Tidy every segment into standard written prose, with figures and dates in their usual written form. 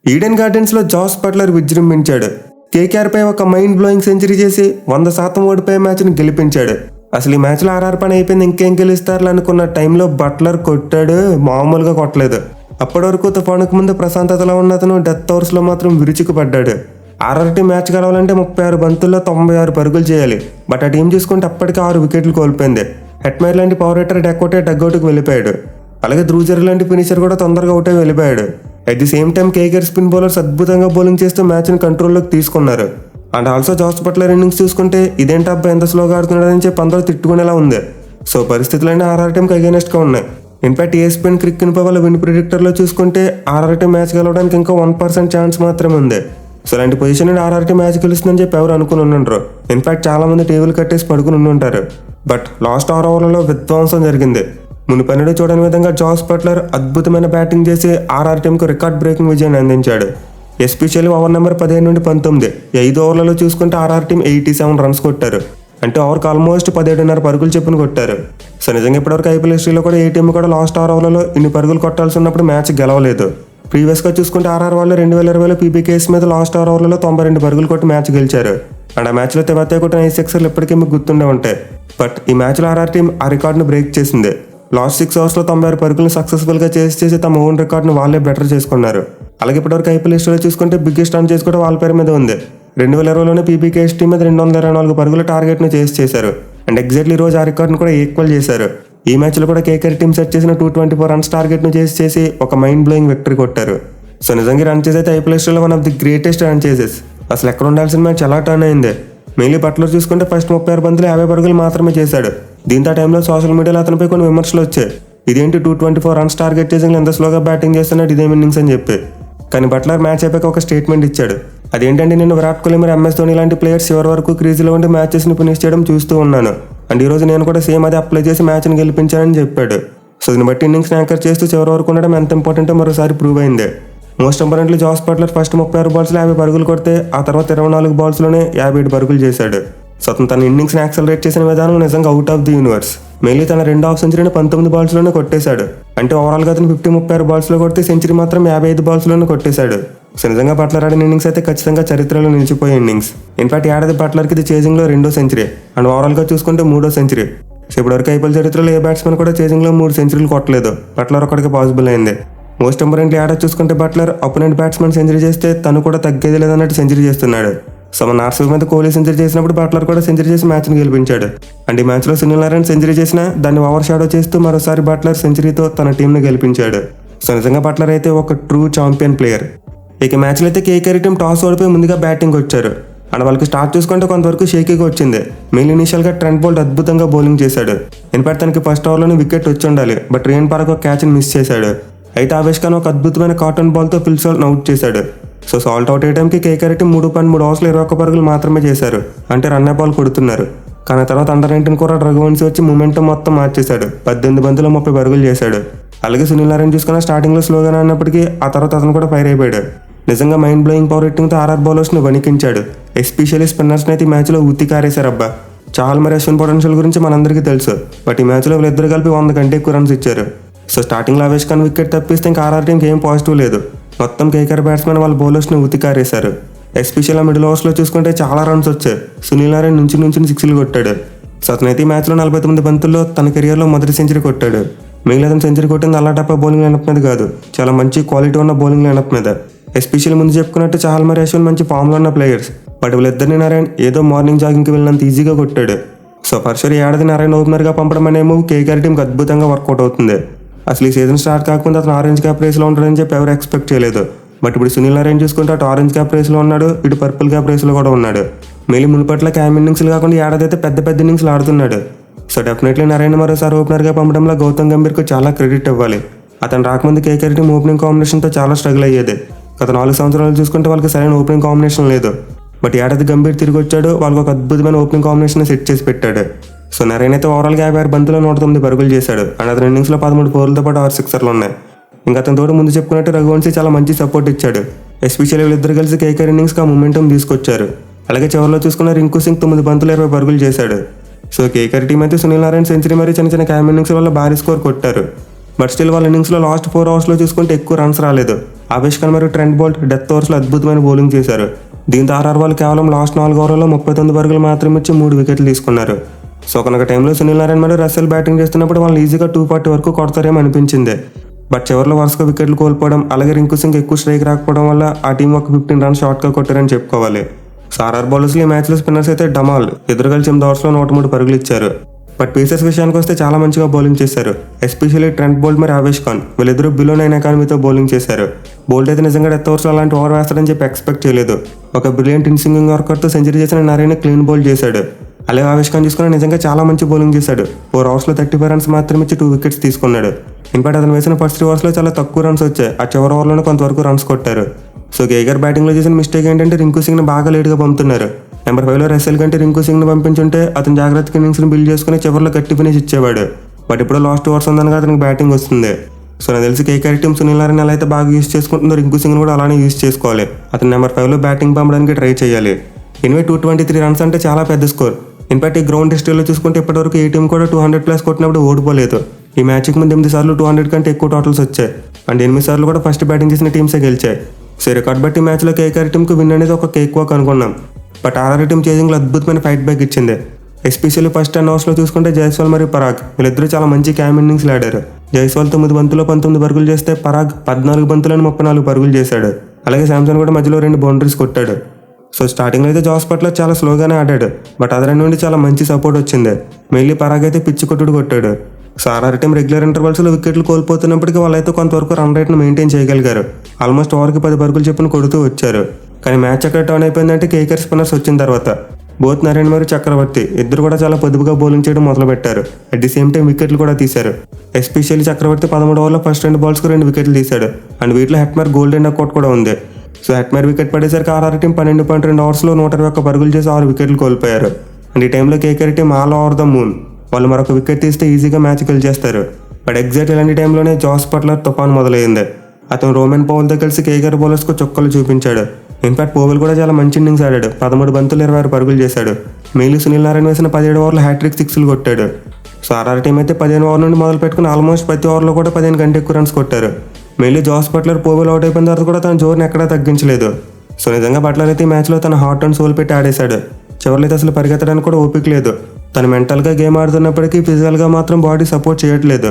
Eden గార్డెన్స్లో Jos Buttler విజృంభించాడు. కేకేఆర్పై ఒక mind blowing century చేసి 100% ఓడిపోయే మ్యాచ్ని గెలిపించాడు. అసలు ఈ మ్యాచ్లో ఆర్ఆర్ పని అయిపోయింది, ఇంకేం గెలుస్తారులే అనుకున్న టైంలో బట్లర్ కొట్టాడు, మామూలుగా కొట్టలేదు. అప్పటి వరకు తుఫానుకు ముందు ప్రశాంతతలో ఉన్న అతను డెత్ ఓవర్స్లో మాత్రం విరుచుకుపడ్డాడు. ఆర్ఆర్ టీం మ్యాచ్ గెలవాలంటే 36 బంతుల్లో 96 పరుగులు చేయాలి. బట్ ఆ టీం చూసుకుంటే అప్పటికే 6 వికెట్లు కోల్పోయింది. హెట్మైర్ లాంటి పవర్ హిట్టర్ డెక్కోటే డగ్అవుట్కి వెళ్ళిపోయాడు. అలాగే ధ్రువజర్ లాంటి ఫినిషర్ కూడా తొందరగా అవుటే వెళ్ళిపోయాడు. At the same time KKR spin bowlers అద్భుతంగా బౌలింగ్ చేస్తూ మ్యాచ్ని కంట్రోల్లోకి తీసుకున్నారు. And also Jos Buttler innings చూసుకుంటే ఇదేంటి అబ్బాయి ఎంత స్లోగా ఆడుతున్నాడని చెప్పి అందరూ తిట్టుకునేలా ఉంది. సో పరిస్థితులన్నీ ఆర్ఆర్ టీంకి అగైనెస్ట్గా ఉన్నాయి. ఇన్ఫాక్ట్ ESPN క్రిక్ ఇన్ఫో వాళ్ళ విన్ ప్రిడిక్టర్లో చూసుకుంటే ఆర్ఆర్ టీం మ్యాచ్ గెలవడానికి ఇంకా 1% ఛాన్స్ మాత్రమే ఉంది. సో ఇలాంటి పొజిషన్ నుండి ఆర్ఆర్ టీం మ్యాచ్ గెలుస్తుందని చెప్పి ఎవరు అనుకుని ఉండరు. ఇన్ఫాక్ట్ చాలా మంది టీవీలు కట్టేసి పడుకుని ఉంటారు. బట్ లాస్ట్ 6 ఓవర్లలో విధ్వంసం జరిగింది. మునుపెన్నడూ చూడని విధంగా జాస్ బట్లర్ అద్భుతమైన బ్యాటింగ్ చేసి ఆర్ఆర్ టీంకు రికార్డ్ బ్రేకింగ్ విజయాన్ని అందించాడు. ఎస్పెషల్లీ ఓవర్ నెంబర్ 15 నుండి 19 5 ఓవర్లలో చూసుకుంటే ఆర్ఆర్ టీం 87 రన్స్ కొట్టారు. అంటే ఓవర్కి ఆల్మోస్ట్ 17.5 పరుగులు చెప్పుని కొట్టారు. సో నిజంగా ఇప్పటివరకు ఐపీఎల్ హిస్టరీలో కూడా ఏ టీం కూడా లాస్ట్ 6 ఓవర్లలో ఇన్ని పరుగులు కొట్టాల్సి ఉన్నప్పుడు మ్యాచ్ గెలవలేదు. ప్రీవియస్గా చూసుకుంటే ఆర్ఆర్ వాళ్ళు 2020లో పీబీకేఎస్ మీద లాస్ట్ 6 ఓవర్లలో 92 పరుగులు కొట్టి మ్యాచ్ గెలిచారు. అండ్ ఆ మ్యాచ్లో తెవతే కొట్టిన 5 సిక్సర్లు ఇప్పటికీ మీకు గుర్తుండే ఉంటాయి. బట్ ఈ మ్యాచ్లో ఆర్ఆర్ టీం ఆ రికార్డును బ్రేక్ చేసింది. లాస్ట్ 6 ఓవర్స్లో 96 పరుగులను సక్సెస్ఫుల్గా చేసి తమ ఓన్ రికార్డును వాళ్ళే బెటర్ చేసుకున్నారు. అలాగే ఇప్పటివరకు ఐపీఎల్ హిస్టరీలో చూసుకుంటే బిగ్గెస్ట్ రన్ చేసి కూడా వాళ్ళ పేరు మీద ఉంది. 2020లోనే పీబీకేఎస్ టీం మీద 224 పరుగుల టార్గెట్ను చేశారు. అండ్ ఎగ్జాక్ట్లీ రోజు ఆ రికార్డును కూడా ఈక్వల్ చేశారు. ఈ మ్యాచ్లో కూడా కేకేఆర్ టీం సెట్ చేసిన 224 రన్స్ టార్గెట్ను చేసి ఒక మైండ్ బ్లోయింగ్ విక్టరీ కొట్టారు. సో నిజంగా రన్ చేసి అయితే ఐపీఎల్ హిస్టరీలో one of the greatest run chases. అసలు ఎక్కడ ఉండాల్సిన మ్యాచ్ ఎలా టర్న్ అయింది. మెయిన్లీ బట్లర్ చూసుకుంటే ఫస్ట్ 36 బంతులు 50 పరుగులు మాత్రమే చేశాడు. దీంతో ఆ టైంలో సోషల్ మీడియాలో అతనిపై కొన్ని విమర్శలు వచ్చాయి. ఇదేంటి 224 రన్స్ టార్గెట్ చేసి ఎంత స్లోగా బ్యాటింగ్ చేస్తున్నాడు, ఇదేం ఇన్నింగ్స్ అని చెప్పి. కానీ బట్లర్ మ్యాచ్ అయిపోయాక ఒక స్టేట్మెంట్ ఇచ్చాడు. అదేంటంటే నేను విరాట్ కోహ్లీ మరి MS ధోని లాంటి ప్లేయర్స్ చివరి వరకు క్రీజులో ఉండి మ్యాచెస్ని ఫినిష్ చేయడం చూస్తూ ఉన్నాను. అండ్ ఈరోజు నేను కూడా సేమ్ అదే అప్లై చేసి మ్యాచ్ని గెలిపించానని చెప్పాడు. సో దీన్ని బట్టి ఇన్నింగ్స్ని యాంకర్ చేస్తూ చివరి వరకు ఉండడం ఎంత ఇంపార్టెంటో మరోసారి ప్రూవ్ అయింది. Most importantly Jos Buttler first 36 బాల్స్లో 50 పరుగులు కొడితే ఆ తర్వాత 24 బాల్స్లోనే 57 పరుగులు చేశాడు. సో అతను తన ఇన్నింగ్స్ని యాక్సలరేట్ చేసిన విధానం నిజంగా out of the universe. Mainly తన 2వ హాఫ్ సెంచరీని 19 బాల్స్లోనే కొట్టేశాడు. అంటే ఓవరాల్గా అతను 36 బాల్స్లో కొడితే సెంచరీ మాత్రం 55 బాల్స్లోనే కొట్టేశాడు. సో నిజంగా బట్లర్ ఆడిన ఇన్నింగ్స్ అయితే ఖచ్చితంగా చరిత్రలో నిలిచిపోయే ఇన్నింగ్స్. ఇన్ఫాక్ట్ ఏడాది బట్లర్కి ఇది చేజింగ్లో 2వ సెంచరీ అండ్ ఓవరాల్గా చూసుకుంటే 3వ సెంచరీ. సో ఇప్పటివరకు ఐపీఎల్ చరిత్రలో ఏ బ్యాట్స్మెన్ కూడా చేజింగ్లో 3 సెంచరీలు కొట్టలేదు. బట్లర్ ఒక్కడికి పాసిబుల్ అయింది. మోస్ట్ ఇంపార్టెంట్లీ ఏడాది చూసుకుంటే బట్లర్ అపోనెంట్ బ్యాట్స్మెన్ సెంచరీ చేస్తే తను కూడా తగ్గేది లేదన్నట్టు సెంచరీ చేస్తున్నాడు. సో మన ఆర్సీబీ మీద కోహ్లీ సెంచరీ చేసినప్పుడు బట్లర్ కూడా సెంచరీ చేసి మ్యాచ్ని గెలిపించాడు. అండ్ ఈ మ్యాచ్లో సునీల్ నారాయణ సెంచరీ చేసినా దాన్ని ఓవర్ షాడో చేస్తూ మరోసారి బట్లర్ సెంచరీతో తన టీంను గెలిపించాడు. సో నిజంగా బట్లర్ అయితే ఒక ట్రూ ఛాంపియన్ ప్లేయర్. ఇక మ్యాచ్లో అయితే కేకేఆర్ టీం టాస్ ఓడిపోయి ముందుగా బ్యాటింగ్ వచ్చారు. అండ్ వాళ్ళకి స్టార్ట్ చూసుకుంటే కొంతవరకు షేకీగా వచ్చింది. మెయిన్ ఇనిషియల్గా ట్రెంట్ బోల్ట్ అద్భుతంగా బౌలింగ్ చేశాడు. ఇన్ఫాక్ట్ తనకి ఫస్ట్ ఓవర్లోనే వికెట్ వచ్చి ఉండాలి, బట్ రియాన్ పరాగ్ ఒక క్యాచ్ని మిస్ చేశాడు. అయితే ఆవేష్ ఖాన్ ఒక అద్భుతమైన కాటన్ బాల్తో ఫిల్ సాల్ట్ను అవుట్ చేశాడు. సో సాల్ట్ అవుట్ అయ్యే టైంకి కేకేఆర్ టీం 3.3 ఓవర్స్లో 21 పరుగులు మాత్రమే చేశారు. అంటే రన్ బాల్ కొడుతున్నారు. కానీ తర్వాత అండర్ 19 కూడా రఘువంశీ వచ్చి మూమెంటం మొత్తం మార్చేశాడు. 18 బంతుల్లో 30 పరుగులు చేశాడు. అలాగే సునీల్ నారాయణ చూసుకున్న స్టార్టింగ్లో స్లోగానే అన్నప్పటికీ ఆ తర్వాత అతను కూడా ఫైర్ అయిపోయాడు. నిజంగా మైండ్ బ్లోయింగ్ పవర్ హిట్టింగ్తో ఆర్ఆర్ బౌలర్స్ని వణికించాడు. ఎస్పెషల్లీ స్పిన్నర్స్ని అయితే ఈ మ్యాచ్లో ఉత్తి కారేశారు. అబ్బా చాలా మరి అశ్విన్ పొటెన్షియల్ గురించి మనందరికీ తెలుసు. బట్ ఈ మ్యాచ్లో వీళ్ళిద్దరు కలిపి 100 కంటే ఎక్కువ రన్స్ ఇచ్చారు. సో స్టార్టింగ్లో ఆవేష్ ఖాన్ వికెట్ తప్పిస్తే ఇంకా ఆర్ఆర్ టీంకి ఏం పాజిటివ్ లేదు. మొత్తం కేకేఆర్ బ్యాట్స్మెన్ వాళ్ళ బౌలర్స్ని ఉతికారేశారు. ఎస్పెషల్లీ మిడిల్ ఓవర్స్లో చూసుకుంటే చాలా రన్స్ వచ్చాయి. సునీల్ నారాయణ నుంచి 6లు కొట్టాడు. సో అతనైతే ఈ మ్యాచ్లో 49 బంతుల్లో తన కెరియర్లో మొదటి సెంచరీ కొట్టాడు. మిగిలిన అతను సెంచరీ కొట్టింది అల్లాటప్ప బౌలింగ్ లైనప్ మీద కాదు, చాలా మంచి క్వాలిటీ ఉన్న బౌలింగ్ లైనప్ మీద. ఎస్పెషల్లీ ముందు చెప్పుకున్నట్టు చాలా మరి అశ్విన్ మంచి ఫామ్లో ఉన్న ప్లేయర్స్. బట్ వీళ్ళిద్దరిని నారాయణ ఏదో మార్నింగ్ జాగింగ్కి వెళ్ళినంత ఈజీగా కొట్టాడు. సో ఫస్ట్ ఏడాది నారాయణ ఓపెనర్గా పంపడం అనే మూవ్ కేకేఆర్ టీంకి అద్భుతంగా వర్కౌట్ అవుతుంది. అసలు ఈ సీజన్ స్టార్ట్ కాకముందు అతను ఆరెంజ్ క్యాప్ రేస్లో ఉంటాడని చెప్పి ఎవరు ఎక్స్పెక్ట్ చేయలేదు. బట్ ఇప్పుడు సునీల్ నారాయణ చూసుకుంటే అటు ఆరెంజ్ క్యాప్ రేస్లో ఉన్నాడు, ఇటు పర్పుల్ క్యాప్ రేస్లో కూడా ఉన్నాడు. మెయిన్ మునుపట్ల క్యామ్ ఇన్నింగ్స్లు కాకుండా ఏడాది అయితే పెద్ద ఇన్నింగ్స్లు ఆడుతున్నాడు. సో డెఫినెట్లీ నారాయణ మరోసారి ఓపెనర్గా పంపడంలో గౌతమ్ గంభీర్కు చాలా క్రెడిట్ ఇవ్వాలి. అతను రాకముందు కేకేఆర్ టీం ఓపెనింగ్ కాంబినేషన్తో చాలా స్ట్రగుల్ అయ్యేది. గత 4 సంవత్సరాలు చూసుకుంటే వాళ్ళకి సరైన ఓపెనింగ్ కాంబినేషన్ లేదు. బట్ ఏడాది గంభీర్ తిరిగి వచ్చాడు, వాళ్ళకి ఒక అద్భుతమైన ఓపెనింగ్ కాంబినేషన్ సెట్ చేసి పెట్టాడు. సో నారాయణ అయితే ఓవరాల్గా 56 బంతుల్లో 109 పరుగులు చేశాడు. అండ్ అతని ఇన్నింగ్స్లో 13 4లతో పాటు 6 సిక్సర్లు ఉన్నాయి. ఇంకా అతని తోడు ముందు చెప్పుకున్నట్టు రఘువంశీ చాలా మంచి సపోర్ట్ ఇచ్చాడు. ఎస్పెషల్లీ వీళ్ళిద్దరు కలిసి కేకేఆర్ ఇన్నింగ్స్కి ఆ మూమెంటం తీసుకొచ్చారు. అలాగే చివరిలో చూసుకున్న రింకు సింగ్ 9 బంతులు 20 పరుగులు చేశాడు. సో కేకేఆర్ టీం అయితే సునీల్ నారాయణ సెంచరీ మరియు చిన్న క్యామ్ ఇన్నింగ్స్ వల్ల భారీ స్కోర్ కొట్టారు. బట్ స్టిల్ వాళ్ళ ఇన్నింగ్స్లో లాస్ట్ 4 ఓవర్స్లో చూసుకుంటే ఎక్కువ రన్స్ రాలేదు. ఆవేష్ ఖాన్ మరియు ట్రెంట్ బోల్ట్ డెత్ ఓవర్స్లో అద్భుతమైన బౌలింగ్ చేశారు. దీంతో ఆర్ఆర్ వాళ్ళు కేవలం లాస్ట్ 4 ఓవర్లలో 39 పరుగులు మాత్రమే ఇచ్చి 3 వికెట్లు తీసుకున్నారు. సో కనుక టైంలో సునీల్ నారాయణ మరియు రసెల్ బ్యాటింగ్ చేస్తున్నప్పుడు వాళ్ళు ఈజీగా 240 వరకు కొడతారేమో అనిపించింది. బట్ చివరిలో వరుసగా వికెట్లు కోల్పోవడం, అలాగే రింకు సింగ్ ఎక్కువ స్ట్రైక్ రాకపోవడం వల్ల ఆ టీం ఒక 15 రన్స్ షార్ట్గా కొట్టారని చెప్పుకోవాలి. సో ఆర్ఆర్ బౌలర్స్లో ఈ మ్యాచ్లో స్పిన్నర్స్ అయితే డమాల్ ఎదురు కలిసి 8 ఓవర్స్లో 103 పరుగులు ఇచ్చారు. బట్ పేసర్స్ విషయానికి వస్తే చాలా మంచిగా బౌలింగ్ చేశారు. ఎస్పెషల్లీ ట్రెంట్ బోల్ట్ మరియు ఆవేష్ ఖాన్ వీళ్ళిద్దరూ బిలో 9 ఎకానమీతో బౌలింగ్ చేశారు. బోల్ట్ అయితే నిజంగా డెత్ ఓవర్స్లో అలాంటి ఓవర్ వేస్తాడని చెప్పి ఎక్స్పెక్ట్ చేయలేదు. ఒక బ్రిలియంట్ ఇన్ సింగింగ్ వర్కర్తో సెంచరీ చేసిన నారాయణ క్లీన్ బౌల్ చేశాడు. అలాగే ఆవేష్ ఖాన్ చూసుకుని నిజంగా చాలా మంచి బౌలింగ్ చేశాడు. 4 ఓవర్స్లో 35 రన్స్ మాత్రమే ఇచ్చి 2 వికెట్స్ తీసుకున్నాడు. ఇన్ఫాక్ట్ అతను వేసిన ఫస్ట్ 3 ఓవర్స్లో చాలా తక్కువ రన్స్ వచ్చాయి. ఆ చివరి ఓవర్లోనే కొంతవరకు రన్స్ కొట్టారు. సో కేకేఆర్ బ్యాటింగ్లో చేసిన మిస్టేక్ ఏంటంటే రింకు సింగ్ని బాగా లేట్గా పంపుతున్నారు. నెంబర్ 5లో రసెల్ కంటే రింకు సింగ్ని పంపించుంటే అతను జాగ్రత్తగా ఇన్నింగ్స్ని బిల్డ్ చేసుకుని చివరిలో గట్టి ఫినిష్ ఇచ్చేవాడు. బట్ ఇప్పుడు లాస్ట్ ఓవర్స్ ఉందనగా అతనికి బ్యాటింగ్ వస్తుంది. సో నాకు తెలిసి కేకేఆర్ టీం సునీల్ నారాయణ ఎలా అయితే బాగా యూజ్ చేసుకుంటుందో రింకు సింగ్ని కూడా అలానే యూజ్ చేసుకోవాలి. అతను నెంబర్ 5లో బ్యాటింగ్ పంపడానికి ట్రై చేయాలి. ఎనివే 223 రన్స్ అంటే చాలా పెద్ద స్కోర్. ఇన్ఫాక్ట్ ఈ గ్రౌండ్ హిస్టరీలో చూసుకుంటే ఇప్పటివరకు ఏ టీం కూడా 200+ కొట్టినప్పుడు ఓడిపోలేదు. ఈ మ్యాచ్కి ముందు 8 సార్లు 200 కంటే ఎక్కువ టోటల్స్ వచ్చాయి. అండ్ 8 సార్లు కూడా ఫస్ట్ బ్యాటింగ్ చేసిన టీమ్సే గెలిచాయి. సో రికార్డ్ బట్టి మ్యాచ్లో కేకేఆర్ టీంకి విన్ అనేది ఒక కేక్ వాక్ అనుకున్నాం. బట్ ఆర్ఆర్ టీం చేజింగ్లో అద్భుతమైన ఫైట్ బ్యాక్ ఇచ్చింది. ఎస్పెషల్లీ ఫస్ట్ 10 ఓవర్స్లో చూసుకుంటే జైస్వాల్ మరియు పరాగ్ వీళ్ళిద్దరూ చాలా మంచి క్యామ్ ఇన్నింగ్స్లు ఆడారు. జైస్వాల్ 9 బంతుల్లో 19 పరుగులు చేస్తే పరాగ్ 14 బంతులను 34 పరుగులు చేశాడు. అలాగే శాంసన్ కూడా మధ్యలో 2 బౌండరీస్ కొట్టాడు. సో స్టార్టింగ్లో అయితే జాస్ బట్లర్ చాలా స్లోగానే ఆడాడు. బట్ అదర్ నుండి చాలా మంచి సపోర్ట్ వచ్చింది. మెయిన్లీ పరాగ్ అయితే పిచ్చి కొట్టాడు. సో ఆర్ఆర్ టీం రెగ్యులర్ ఇంటర్వల్స్లో వికెట్లు కోల్పోతున్నప్పటికీ వాళ్ళైతే కొంతవరకు రన్ రేట్ను మెయింటైన్ చేయగలిగారు. ఆల్మోస్ట్ ఓవర్కి 10 పరుగులు చొప్పున కొడుతూ వచ్చారు. కానీ మ్యాచ్ ఎక్కడ టర్న్ అయిపోయిందంటే కేకేఆర్ స్పిన్నర్స్ వచ్చిన తర్వాత బోత్ నారాయణ మరియు చక్రవర్తి ఇద్దరు కూడా చాలా పొదుపుగా బౌలింగ్ చేయడం మొదలుపెట్టారు. అట్ ది సేమ్ టైం వికెట్లు కూడా తీశారు. ఎస్పెషల్లీ చక్రవర్తి 13 ఓవర్లో ఫస్ట్ 2 బాల్స్కు 2 వికెట్లు తీశాడు. అండ్ వీటిలో హెట్మర్ గోల్డెన్ డక్అవుట్ కూడా ఉంది. సో హెట్మర్ వికెట్ పడేసరికి ఆర్ఆర్ టీం 12.2 ఓవర్స్లో 121 పరుగులు చేసి 6 వికెట్లు కోల్పోయారు. అండ్ ఈ టైంలో KKR team all over the moon. వాళ్ళు మరొక వికెట్ తీస్తే ఈజీగా మ్యాచ్ గెలిచేస్తారు. బట్ ఎగ్జాక్ట్ ఇలాంటి టైంలోనే జాస్ బట్లర్ తుఫాన్ మొదలైంది. అతను రోమన్ పౌల్తో కలిసి కేకేఆర్ బౌలర్స్కు చుక్కలు చూపించాడు. ఇన్ఫాక్ట్ పౌల్ కూడా చాలా మంచి ఇన్నింగ్స్ ఆడాడు. 13 బంతులు 26 పరుగులు చేశాడు. మెయిన్లీ సునీల్ నారాయణ వేసిన 17 ఓవర్లో హ్యాట్రిక్ 6లు కొట్టాడు. సో ఆర్ఆర్ టీం అయితే 15 ఓవర్ నుండి మొదలు పెట్టుకుని ఆల్మోస్ట్ ప్రతి ఓవర్లో కూడా 15 కంటే ఎక్కువ రన్స్ కొట్టారు. మెయిన్లీ జాస్ బట్లర్ పౌల్ అవుట్ అయిపోయిన తర్వాత కూడా తన జోరుని ఎక్కడా తగ్గించలేదు. సో నిజంగా బట్లర్ అయితే ఈ మ్యాచ్లో తన హార్ట్ అండ్ సోల్ పెట్టి ఆడేశాడు. చివరిలో అయితే అసలు పరిగెత్తడానికి కూడా ఓపిక లేదు. తను మెంటల్గా గేమ్ ఆడుతున్నప్పటికీ ఫిజికల్గా మాత్రం బాడీ సపోర్ట్ చేయట్లేదు.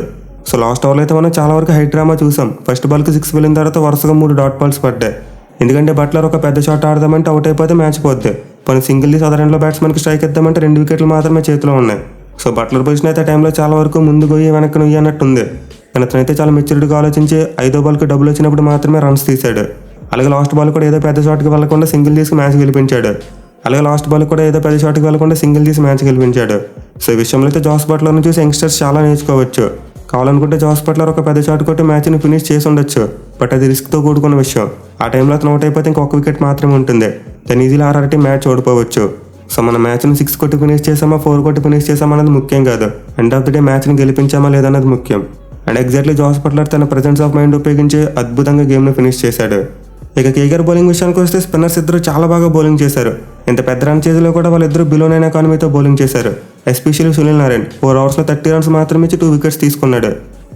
సో లాస్ట్ ఓవర్లో అయితే మనం చాలా వరకు హై డ్రామా చూసాం. ఫస్ట్ బాల్కి 6 వెళ్ళిన తర్వాత వరుసగా 3 డాట్ బాల్స్ పడ్డాయి. ఎందుకంటే బట్లర్ ఒక పెద్ద షాట్ ఆడదామంటే అవుట్ అయిపోతే మ్యాచ్ పోద్ది. కొన్ని సింగిల్ తీసి అదర్ ఎండ్లో బ్యాట్స్మెన్కి స్ట్రైక్ ఇద్దామంటే 2 వికెట్లు మాత్రమే చేతిలో ఉన్నాయి. సో బట్లర్ పొజిషన్ అయితే టైంలో చాలా వరకు ముందు గొయ్యి వెనక్కి నొయ్యి అన్నట్టుంది. కానీ అతనైతే చాలా మెచ్యూరిటీగా ఆలోచించి 5వ బాల్కి డబుల్ వచ్చినప్పుడు మాత్రమే రన్స్ తీశాడు. అలాగే లాస్ట్ బాల్ కూడా ఏదో పెద్ద షాట్కి వెళ్లకుండా సింగిల్ తీసి మ్యాచ్ గెలిపించాడు. అలాగే లాస్ట్ బాల్ కూడా ఏదో పెద్ద షాట్కి వెళ్లకుండా సింగిల్ తీసి మ్యాచ్ గెలిపించాడు. సో ఈ విషయంలో అయితే జాస్ బట్లర్ను చూసి యంగ్స్టర్స్ చాలా నేర్చుకోవచ్చు. కావాలనుకుంటే జాస్ బట్లర్ ఒక పెద్ద షాట్ కొట్టి మ్యాచ్ని ఫినిష్ చేసి ఉండొచ్చు. బట్ అది రిస్క్తో కూడుకున్న విషయం. ఆ టైంలో అతను అవుట్ అయిపోతే ఇంకొక వికెట్ మాత్రమే ఉంటుంది. దాని ఈజీలో ఆర్ఆర్ టీం మ్యాచ్ ఓడిపోవచ్చు. సో మన మ్యాచ్ని 6 కొట్టి ఫినిష్ చేసామా 4 కొట్టి ఫినిష్ చేసామా అనేది ముఖ్యం కాదు. ఎండ్ ఆఫ్ ది డే మ్యాచ్ని గెలిపించామా లేదన్నది ముఖ్యం. అండ్ ఎగ్జాక్ట్లీ జాస్ బట్లర్ తన ప్రెజెన్స్ ఆఫ్ మైండ్ ఉపయోగించి అద్భుతంగా గేమ్ను ఫినిష్ చేశాడు. ఇక కేకేఆర్ బౌలింగ్ విషయానికి వస్తే స్పిన్నర్స్ ఇద్దరు చాలా బాగా బౌలింగ్ చేశారు. ఇంత పెద్ద రన్ చేతిలో కూడా వాళ్ళిద్దరూ బిలో 9 ఎకానమీతో బౌలింగ్ చేశారు. ఎస్పెషల్లీ సునీల్ నారాయణ 4 ఓవర్స్లో 30 రన్స్ మాత్రమే ఇచ్చి 2 వికెట్స్ తీసుకున్నాడు.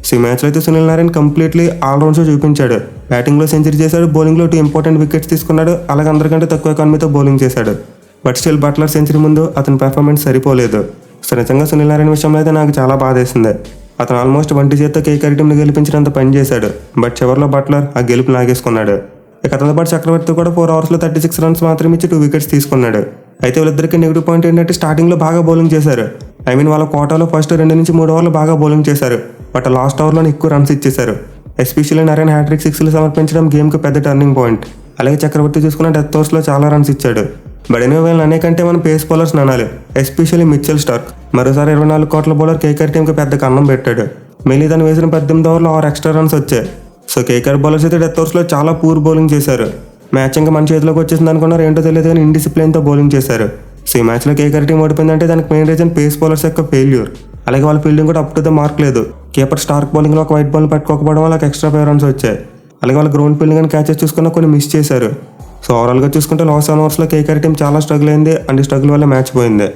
సో ఈ మ్యాచ్లో అయితే సునీల్ నారాయణ కంప్లీట్లీ ఆల్రౌండ్స్ చూపించాడు. బ్యాటింగ్లో సెంచరీ చేశాడు, బౌలింగ్లో 2 ఇంపార్టెంట్ వికెట్స్ తీసుకున్నాడు. అలాగే అందరికంటే తక్కువ ఎకానమీతో బౌలింగ్ చేశాడు. బట్ స్టిల్ బట్లర్ సెంచరీ ముందు అతని పెర్ఫార్మెన్స్ సరిపోలేదు. సో నిజంగా సునీల్ నారాయణ విషయంలో అయితే నాకు చాలా బాధేసింది. అతను ఆల్మోస్ట్ 20 చేత్తో కేకేఆర్ టీంని గెలిపించినంత పని చేశాడు. బట్ చివరిలో బట్లర్ ఆ గెలుపు లాగేసుకున్నాడు. ఇక అతనితో పాటు చక్రవర్తి కూడా 4 ఓవర్స్లో 36 రన్స్ మాత్రమే ఇచ్చి 2 వికెట్స్ తీసుకున్నాడు. అయితే వీళ్ళిద్దరికి నెగిటివ్ పాయింట్ ఏంటంటే స్టార్టింగ్లో బాగా బౌలింగ్ చేశారు. వాళ్ళ కోటాలో ఫస్ట్ 2 నుంచి 3 ఓవర్లు బాగా బౌలింగ్ చేశారు. బట్ లాస్ట్ ఓవర్లో ఎక్కువ రన్స్ ఇచ్చేశారు. ఎస్పెషల్లీ నారాయణ హ్యాట్రిక్ 6లు సమర్పించడం గేమ్కి పెద్ద టర్నింగ్ పాయింట్. అలాగే చక్రవర్తి చూసుకున్న డెత్ ఓవర్స్లో చాలా రన్స్ ఇచ్చాడు. బట్ వీళ్ళని అనేకంటే మనం పేస్ బౌలర్స్ అనాలి. ఎస్పెషల్లీ మిచెల్ స్టార్క్ మరోసారి 24 కోట్ల బౌలర్ కేకేఆర్ టీంకి పెద్ద కన్నం పెట్టాడు. మెయిన్లీ తను వేసిన 18 ఓవర్లో 6 ఎక్స్ట్రా రన్స్ వచ్చాయి. సో కేకేఆర్ బౌలర్స్ అయితే డెత్ ఓవర్స్లో చాలా పూర్ బౌలింగ్ చేశారు. మ్యాచ్ ఇంకా మన చేతిలోకి వచ్చేసింది అనుకున్నారు, ఏంటో తెలియదు కానీ ఇండిసిప్లిన్తో బౌలింగ్ చేశారు. సో ఈ మ్యాచ్లో కేకేఆర్ టీం ఓడిపోయిందంటే దానికి మెయిన్ రీజన్ పేస్ బౌలర్స్ యొక్క ఫెయిల్యూర్. అలాగే వాళ్ళ ఫీల్డింగ్ కూడా అప్ టు ద మార్క్ లేదు. కీపర్ స్టార్క్ బౌలింగ్లో ఒక వైట్ బాల్ పట్టుకోకపోవడం వల్ల ఎక్స్ట్రా 5 రన్స్ వచ్చాయి. అలాగే వాళ్ళ గ్రౌండ్ ఫీల్డింగ్ అని క్యాచెస్ చూసుకున్నా కొన్ని మిస్ చేశారు. సో ఓవరాల్గా చూసుకుంటే లాస్ట్ 7 ఓవర్స్లో కేకేఆర్ టీం చాలా స్ట్రగుల్ అయింది. అండ్ స్ట్రగుల్ వల్ల మ్యాచ్ పోయింది.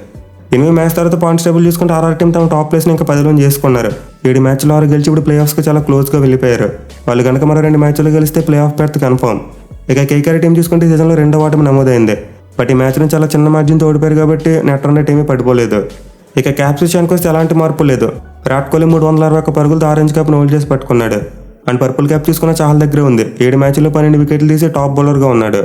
8 మ్యాచ్ తర్వాత పాయింట్స్ టేబుల్ చూసుకుంటే ఆర్ఆర్ టీం తమ టాప్ ప్లేస్ని ఇంకా 10లో చేసుకున్నారు. 7 మ్యాచ్లు 6 గెలిచి ఇప్పుడు ప్లే ఆఫ్స్కి చాలా క్లోజ్గా వెళ్ళిపోయారు. వాళ్ళు కనుక మరో 2 మ్యాచ్లు గెలిస్తే ప్లే ఆఫ్ బెర్త్ కన్ఫర్మ్. ఇక కేకేఆర్ టీం చూసుకుంటే సీజన్లో 2వ ఓటమి నమోదైంది. బట్ ఈ మ్యాచ్ను చాలా చిన్న మార్జిన్తో ఓడిపోయారు కాబట్టి నెట్ రన్ రేట్ ఏమీ పడిపోలేదు. ఇక క్యాప్స్ విషయానికి వస్తే ఎలాంటి మార్పు లేదు. విరాట్ కోహ్లీ 361 పరుగులతో ఆరెంజ్ క్యాప్ను హోల్డ్ చేసి పట్టుకున్నాడు. అండ్ పర్పుల్ క్యాప్ తీసుకున్న చాహల్ దగ్గర ఉంది. 7 మ్యాచ్ల్లో 12 వికెట్లు తీసి టాప్ బౌలర్గా ఉన్నాడు.